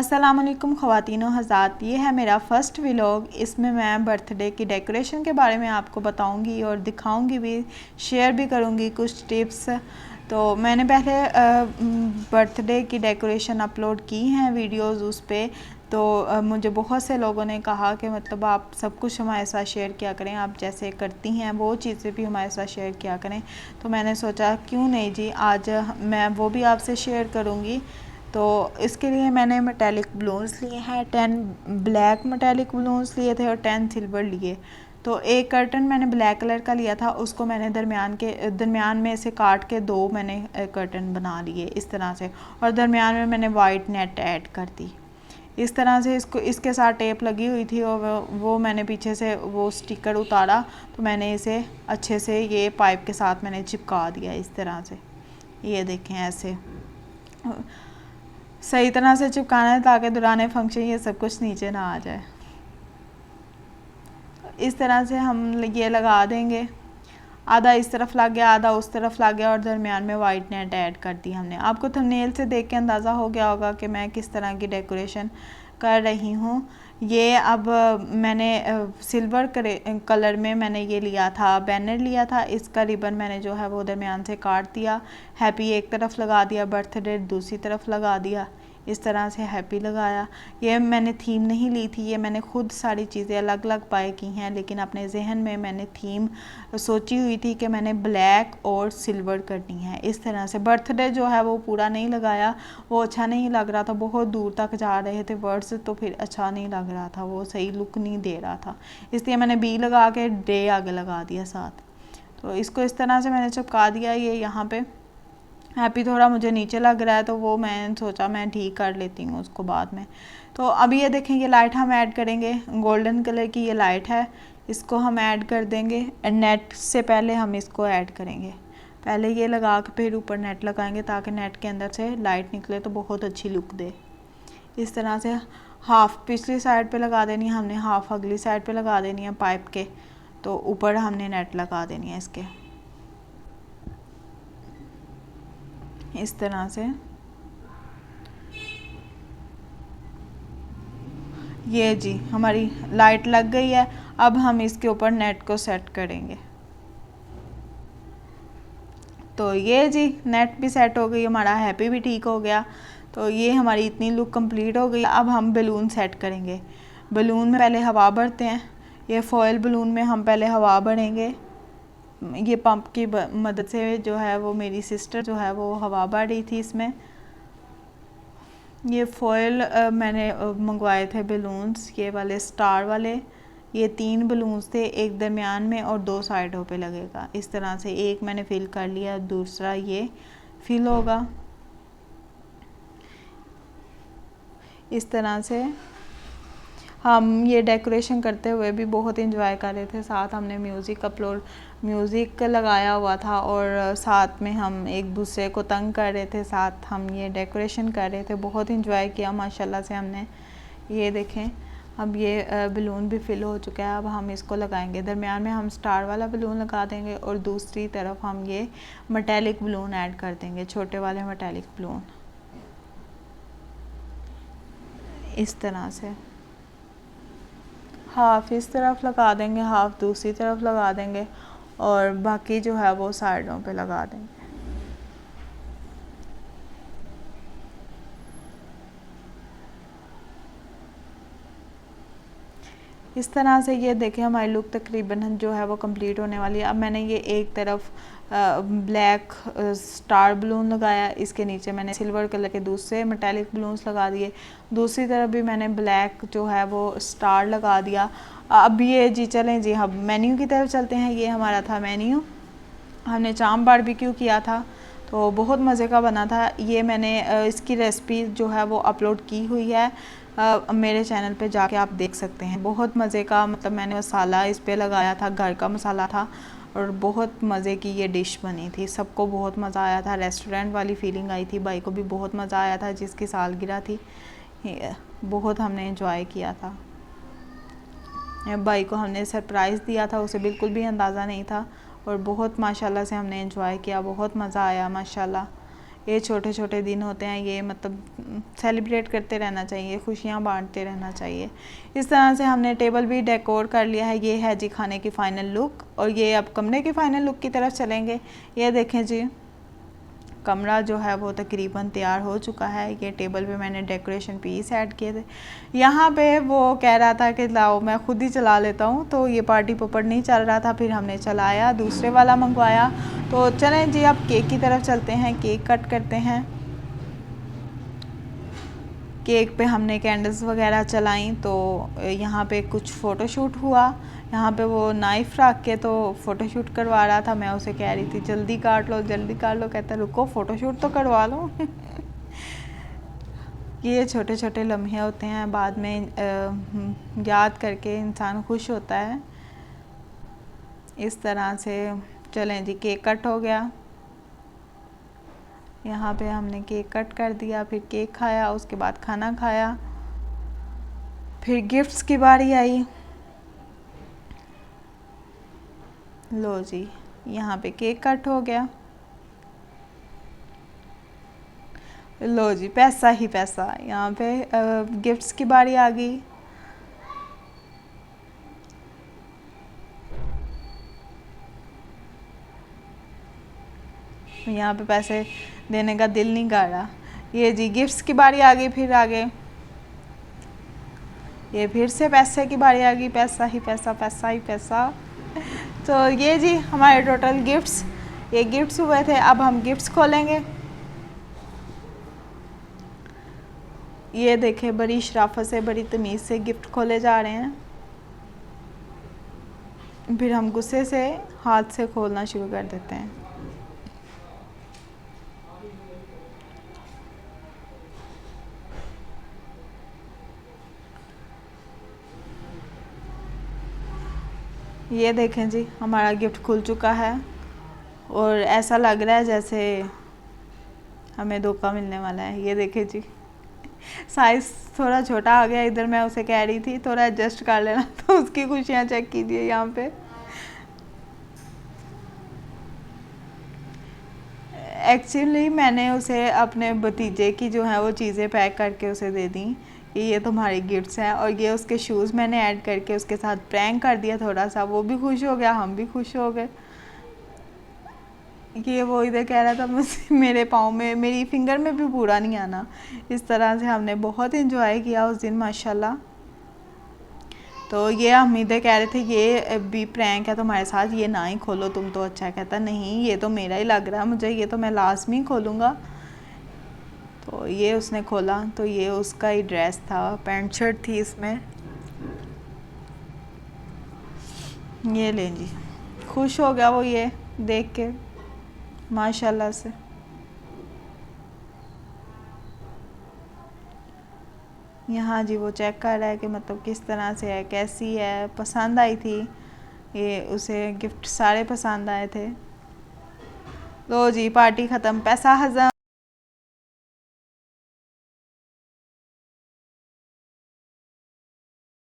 अस्सलामुअलैकुम ख़वातीनो हज़रात, ये है मेरा फ़र्स्ट व्लॉग। इसमें मैं बर्थडे की डेकोरेशन के बारे में आपको बताऊंगी और दिखाऊंगी भी, शेयर भी करूंगी कुछ टिप्स। तो मैंने पहले बर्थडे की डेकोरेशन अपलोड की हैं वीडियोस उस पर। तो मुझे बहुत से लोगों ने कहा कि मतलब आप सब कुछ हमारे साथ शेयर किया करें, आप जैसे करती हैं वो चीज़ें भी हमारे साथ शेयर किया करें। तो मैंने सोचा क्यों नहीं जी, आज मैं वो भी आपसे शेयर करूँगी। तो इसके लिए मैंने मेटालिक बलून्स लिए हैं, 10 ब्लैक मेटालिक बलून्स लिए थे और 10 सिल्वर लिए। तो एक कर्टन मैंने ब्लैक कलर का लिया था, उसको मैंने दरमियान में से काट के दो मैंने कर्टन बना लिए इस तरह से, और दरमियान में मैंने वाइट नेट ऐड कर दी इस तरह से। इसके साथ टेप लगी हुई थी और वो मैंने पीछे से वो स्टिकर उतारा, तो मैंने इसे अच्छे से ये पाइप के साथ मैंने चिपका दिया इस तरह से। ये देखें, ऐसे सही तरह से चिपकाना है ताकि दौरान फंक्शन ये सब कुछ नीचे ना आ जाए। इस तरह से हम ये लगा देंगे, आधा इस तरफ लग गया आधा उस तरफ लग गया, और दरमियान में वाइट नेट ऐड कर दी हमने। आपको थंबनेल से देख के अंदाज़ा हो गया होगा कि मैं किस तरह की डेकोरेशन कर रही हूँ। ये अब मैंने सिल्वर कलर में मैंने ये लिया था, बैनर लिया था। इसका रिबन मैंने जो है वो दरमियान से काट दिया, हैप्पी एक तरफ लगा दिया, बर्थडे दूसरी तरफ लगा दिया, इस तरह से हैप्पी लगाया। ये मैंने थीम नहीं ली थी, ये मैंने खुद सारी चीज़ें अलग अलग बाय की हैं, लेकिन अपने जहन में मैंने थीम सोची हुई थी कि मैंने ब्लैक और सिल्वर करनी है इस तरह से। बर्थडे जो है वो पूरा नहीं लगाया, वो अच्छा नहीं लग रहा था, बहुत दूर तक जा रहे थे वर्ड्स, तो फिर अच्छा नहीं लग रहा था, वो सही लुक नहीं दे रहा था, इसलिए मैंने बी लगा के डे आगे लगा दिया साथ। तो इसको इस तरह से मैंने चिपका दिया। ये यहाँ पे हैप्पी थोड़ा मुझे नीचे लग रहा है, तो वो मैं सोचा मैं ठीक कर लेती हूँ उसको बाद में। तो अभी ये देखें, ये लाइट हम ऐड करेंगे, गोल्डन कलर की ये लाइट है, इसको हम ऐड कर देंगे। नेट से पहले हम इसको ऐड करेंगे, पहले ये लगा के फिर ऊपर नेट लगाएंगे ताकि नेट के अंदर से लाइट निकले तो बहुत अच्छी लुक दे। इस तरह से हाफ पिछली साइड पे लगा देनी है हमने, हाफ अगली साइड पे लगा देनी है पाइप के, तो ऊपर हमने नेट लगा देनी है इसके इस तरह से। ये जी हमारी लाइट लग गई है। अब हम इसके ऊपर नेट को सेट करेंगे। तो ये जी नेट भी सेट हो गई, हमारा हैप्पी भी ठीक हो गया। तो ये हमारी इतनी लुक कंप्लीट हो गई। अब हम बलून सेट करेंगे। बलून में पहले हवा भरते हैं, ये फॉयल बलून में हम पहले हवा भरेंगे। ये पंप की मदद से जो है वो मेरी सिस्टर जो है वो हवा भर रही थी इसमें। ये फॉयल मैंने मंगवाए थे बलून्स, ये वाले स्टार वाले। ये 3 बलून्स थे, एक दरमियान में और 2 साइडों पे लगेगा इस तरह से। एक मैंने फिल कर लिया, दूसरा ये फिल होगा इस तरह से। हम ये डेकोरेशन करते हुए भी बहुत इंजॉय कर रहे थे, साथ हमने म्यूज़िक लगाया हुआ था और साथ में हम एक दूसरे को तंग कर रहे थे, साथ हम ये डेकोरेशन कर रहे थे, बहुत इंजॉय किया माशाल्लाह से हमने। ये देखें, अब ये बलून भी फिल हो चुका है। अब हम इसको लगाएंगे, दरमियान में हम स्टार वाला बलून लगा देंगे और दूसरी तरफ हम ये मेटालिक बलून ऐड कर देंगे, छोटे वाले मेटालिक बलून इस तरह से। हाफ इस तरफ लगा देंगे, हाफ दूसरी तरफ लगा देंगे, और बाकी जो है वो साइडों पे लगा देंगे इस तरह से। ये देखें हमारी लुक तकरीबन जो है वो कंप्लीट होने वाली है। अब मैंने ये एक तरफ ब्लैक स्टार बलून लगाया, इसके नीचे मैंने सिल्वर कलर के दूसरे मेटालिक बलून्स लगा दिए, दूसरी तरफ भी मैंने ब्लैक जो है वो स्टार लगा दिया। अब ये जी चलें जी हम मेन्यू की तरफ चलते हैं। ये हमारा था मेन्यू, हमने चाम बारबेक्यू किया था, तो बहुत मज़े का बना था। ये मैंने इसकी रेसिपी जो है वो अपलोड की हुई है, मेरे चैनल पे जाके आप देख सकते हैं। बहुत मज़े का, मतलब मैंने मसाला इस पे लगाया था, घर का मसाला था, और बहुत मज़े की ये डिश बनी थी। सबको बहुत मज़ा आया था, रेस्टोरेंट वाली फीलिंग आई थी। भाई को भी बहुत मज़ा आया था, जिसकी सालगिरह थी, बहुत हमने एंजॉय किया था। भाई को हमने सरप्राइज़ दिया था, उसे बिल्कुल भी अंदाज़ा नहीं था, और बहुत माशाल्लाह से हमने एंजॉय किया, बहुत मज़ा आया माशाल्लाह। ये छोटे छोटे दिन होते हैं, ये मतलब सेलिब्रेट करते रहना चाहिए, खुशियाँ बांटते रहना चाहिए। इस तरह से हमने टेबल भी डेकोर कर लिया है। ये है जी खाने की फ़ाइनल लुक, और ये अब कमरे की फ़ाइनल लुक की तरफ चलेंगे। ये देखें जी, कमरा जो है वो तकरीबन तैयार हो चुका है। ये टेबल पे मैंने डेकोरेशन पीस ऐड किए थे। यहाँ पे वो कह रहा था कि लाओ मैं खुद ही चला लेता हूँ, तो ये पार्टी पोपट नहीं चल रहा था, फिर हमने चलाया, दूसरे वाला मंगवाया। तो चलें जी अब केक की तरफ चलते हैं, केक कट करते हैं। केक पे हमने कैंडल्स वगैरह चलाई, तो यहाँ पे कुछ फ़ोटोशूट हुआ। यहाँ पे वो नाइफ़ रख के तो फ़ोटोशूट करवा रहा था। मैं उसे कह रही थी जल्दी काट लो जल्दी काट लो, कहता रुको फ़ोटोशूट तो करवा लो। ये छोटे छोटे लम्हे होते हैं, बाद में याद करके इंसान खुश होता है। इस तरह से चलें जी, केक कट हो गया। यहाँ पे हमने केक कट कर दिया, फिर केक खाया, उसके बाद खाना खाया, फिर गिफ्ट्स की बारी आई। लो जी, यहाँ पे केक कट हो गया। लो जी, पैसा ही पैसा। यहाँ पे गिफ्ट्स की बारी आ गई। यहाँ पे पैसे देने का दिल नहीं कर रहा। ये जी गिफ्ट्स की बारी आ गई, फिर आगे ये फिर से पैसे की बारी आ गई, पैसा ही पैसा पैसा ही पैसा। तो ये जी हमारे टोटल गिफ्ट्स, ये गिफ्ट्स हुए थे। अब हम गिफ्ट्स खोलेंगे। ये देखें, बड़ी शराफत से बड़ी तमीज़ से गिफ्ट खोले जा रहे हैं। फिर हम गुस्से से हाथ से खोलना शुरू कर देते हैं। ये देखें जी, हमारा गिफ्ट खुल चुका है और ऐसा लग रहा है जैसे हमें धोखा मिलने वाला है। ये देखें जी, साइज़ थोड़ा छोटा आ गया। इधर मैं उसे कह रही थी थोड़ा एडजस्ट कर लेना, तो उसकी खुशियाँ चेक कीजिए यहाँ पे। एक्चुअली मैंने उसे अपने भतीजे की जो है वो चीज़ें पैक करके उसे दे दी कि ये तुम्हारी गिफ्ट्स हैं, और ये उसके शूज़ मैंने ऐड करके उसके साथ प्रैंक कर दिया थोड़ा सा। वो भी खुश हो गया, हम भी खुश हो गए। कि वो इधर कह रहा था मुझे मेरे पाँव में, मेरी फिंगर में भी पूरा नहीं आना। इस तरह से हमने बहुत इंजॉय किया उस दिन माशाल्लाह। तो ये हम इधर कह रहे थे ये भी प्रैंक है तुम्हारे साथ, ये ना ही खोलो तुम तो अच्छा है। कहता नहीं ये तो मेरा ही लग रहा है मुझे, ये तो मैं लाजमी खोलूँगा। तो ये उसने खोला, तो ये उसका ही ड्रेस था, पैंट शर्ट थी इसमें। ये ले जी, खुश हो गया वो ये देख के माशाल्लाह से। यहाँ जी वो चेक कर रहा है कि मतलब किस तरह से है, कैसी है, पसंद आई थी। ये उसे गिफ्ट सारे पसंद आए थे। लो जी पार्टी ख़त्म, पैसा हज़म।